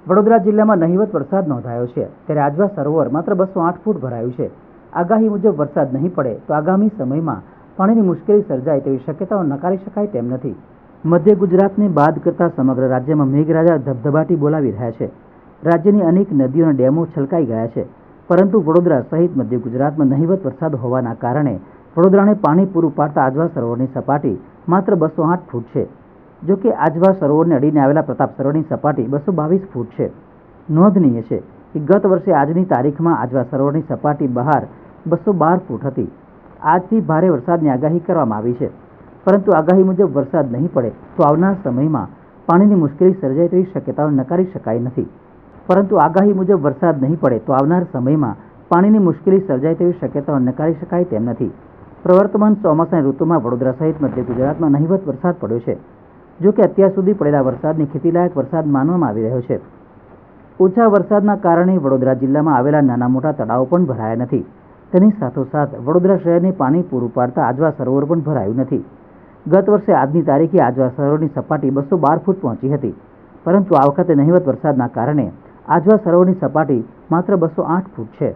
વડોદરા જિલ્લામાં નહિવત વરસાદ નોંધાયો છે, ત્યારે આજવા સરોવર માત્ર 208 ફૂટ ભરાયું છે. આગાહી મુજબ વરસાદ નહીં પડે તો આગામી સમયમાં પાણીની મુશ્કેલી સર્જાય તેવી શક્યતાઓ નકારી શકાય તેમ નથી. મધ્ય ગુજરાતને બાદ કરતા સમગ્ર રાજ્યમાં મેઘરાજા ધબધબાટી બોલાવી રહ્યા છે. રાજ્યની અનેક નદીઓ અને ડેમો છલકાઈ ગયા છે, પરંતુ વડોદરા સહિત મધ્ય ગુજરાતમાં નહિવત વરસાદ હોવાના કારણે વડોદરાને પાણી પૂરું પાડતા આજવા સરોવરની સપાટી માત્ર 208 ફૂટ છે. જો કે આજવા સરોવરને અડીને આવેલા પ્રતાપ સરોવરની સપાટી 222 ફૂટ છે. નોંધનીય છે કે ગત વર્ષે આજની તારીખમાં આજવા સરોવરની સપાટી બહાર 212 ફૂટ હતી. આજથી ભારે વરસાદની આગાહી કરવામાં આવી છે, પરંતુ આગાહી મુજબ વરસાદ નહીં પડે તો આવનાર સમયમાં પાણીની મુશ્કેલી સર્જાય તેવી શક્યતાઓ નકારી શકાય નથી. પરંતુ આગાહી મુજબ વરસાદ નહીં પડે તો આવનાર સમયમાં પાણીની મુશ્કેલી સર્જાય તેવી શક્યતાઓ નકારી શકાય તેમ નથી. પ્રવર્તમાન ચોમાસાની ઋતુમાં વડોદરા સહિત મધ્ય ગુજરાતમાં નહિવત વરસાદ પડ્યો છે. જો કે અત્યાર સુધી પડેલા વરસાદને ખેતીલાયક વરસાદ માનવામાં આવી રહ્યો છે. ઓછા વરસાદના કારણે વડોદરા જિલ્લામાં આવેલા નાના મોટા તળાવો પણ ભરાયા નથી. તેની સાથોસાથ વડોદરા શહેરને પાણી પૂરું પાડતા આજવા સરોવર પણ ભરાયું નથી. ગત વર્ષે આજની તારીખે આજવા સરોવરની સપાટી 212 ફૂટ પહોંચી હતી, પરંતુ આ વખતે નહિવત વરસાદના કારણે આજવા સરોવરની સપાટી માત્ર 208 ફૂટ છે.